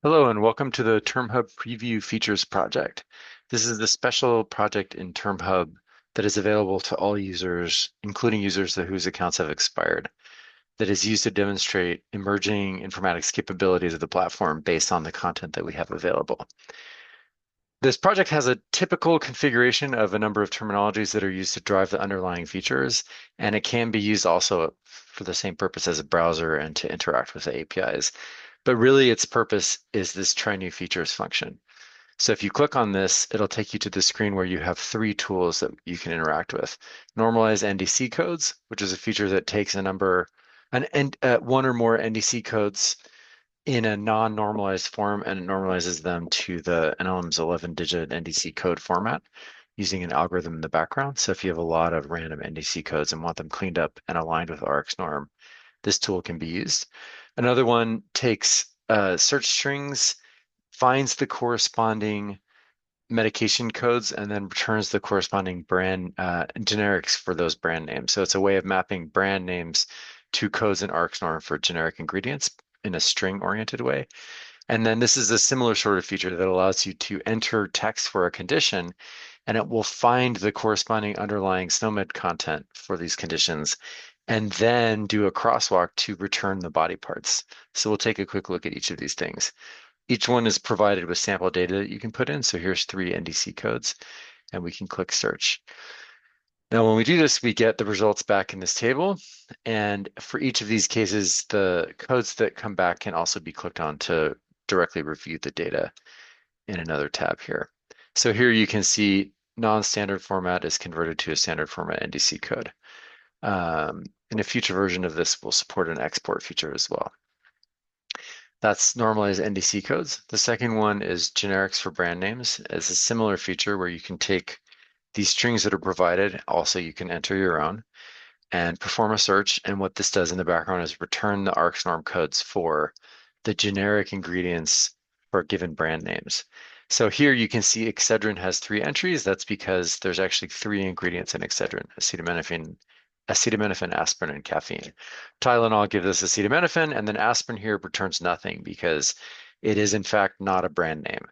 Hello and welcome to the TermHub Preview Features project. This is the special project in TermHub that is available to all users, including users whose accounts have expired, that is used to demonstrate emerging informatics capabilities of the platform based on the content that we have available. This project has a typical configuration of a number of terminologies that are used to drive the underlying features, and it can be used also for the same purpose as a browser and to interact with the APIs. But really its purpose is this try new features function. So if you click on this, it'll take you to the screen where you have three tools that you can interact with. Normalize NDC codes, which is a feature that takes one or more NDC codes in a non-normalized form and it normalizes them to the NLM's 11-digit NDC code format using an algorithm in the background. So if you have a lot of random NDC codes and want them cleaned up and aligned with RX norm, this tool can be used. Another one takes search strings, finds the corresponding medication codes, and then returns the corresponding brand generics for those brand names. So it's a way of mapping brand names to codes in ArcSnorm for generic ingredients in a string-oriented way. And then this is a similar sort of feature that allows you to enter text for a condition, and it will find the corresponding underlying SNOMED content for these conditions and then do a crosswalk to return the body parts. So we'll take a quick look at each of these things. Each one is provided with sample data that you can put in. So here's three NDC codes, and we can click search. Now, when we do this, we get the results back in this table. And for each of these cases, the codes that come back can also be clicked on to directly review the data in another tab here. So here you can see non-standard format is converted to a standard format NDC code. In a future version of this, we'll support an export feature as well. That's normalized NDC codes. The second one is generics for brand names. It's a similar feature where you can take these strings that are provided, also you can enter your own and perform a search. And what this does in the background is return the ArcSnorm codes for the generic ingredients for given brand names. So here you can see Excedrin has three entries. That's because there's actually three ingredients in Excedrin: acetaminophen, aspirin, and caffeine. Tylenol gives us acetaminophen, and then aspirin here returns nothing because it is in fact not a brand name.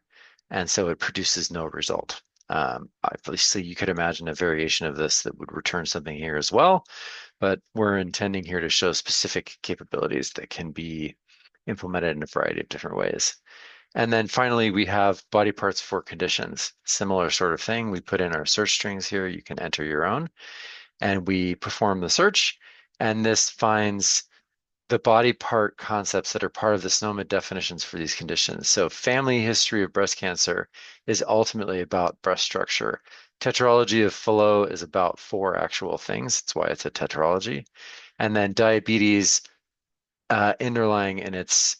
And so it produces no result. Obviously, you could imagine a variation of this that would return something here as well, but we're intending here to show specific capabilities that can be implemented in a variety of different ways. And then finally, we have body parts for conditions. Similar sort of thing. We put in our search strings here. You can enter your own. And we perform the search. And this finds the body part concepts that are part of the SNOMED definitions for these conditions. So family history of breast cancer is ultimately about breast structure. Tetralogy of Fallot is about four actual things. That's why it's a tetralogy. And then diabetes underlying in its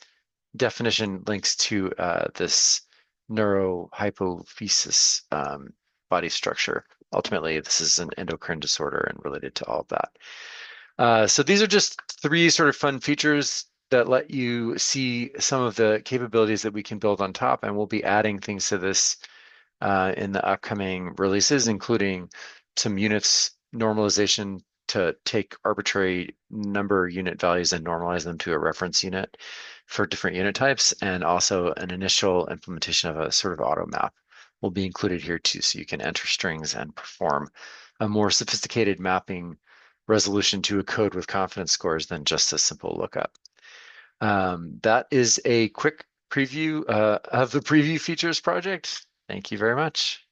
definition links to this neurohypophysis body structure. Ultimately, this is an endocrine disorder and related to all of that. So these are just three sort of fun features that let you see some of the capabilities that we can build on top, and we'll be adding things to this in the upcoming releases, including some units normalization to take arbitrary number unit values and normalize them to a reference unit for different unit types, and also an initial implementation of a sort of auto map will be included here too, so you can enter strings and perform a more sophisticated mapping resolution to a code with confidence scores than just a simple lookup. That is a quick preview of the Preview Features project. Thank you very much.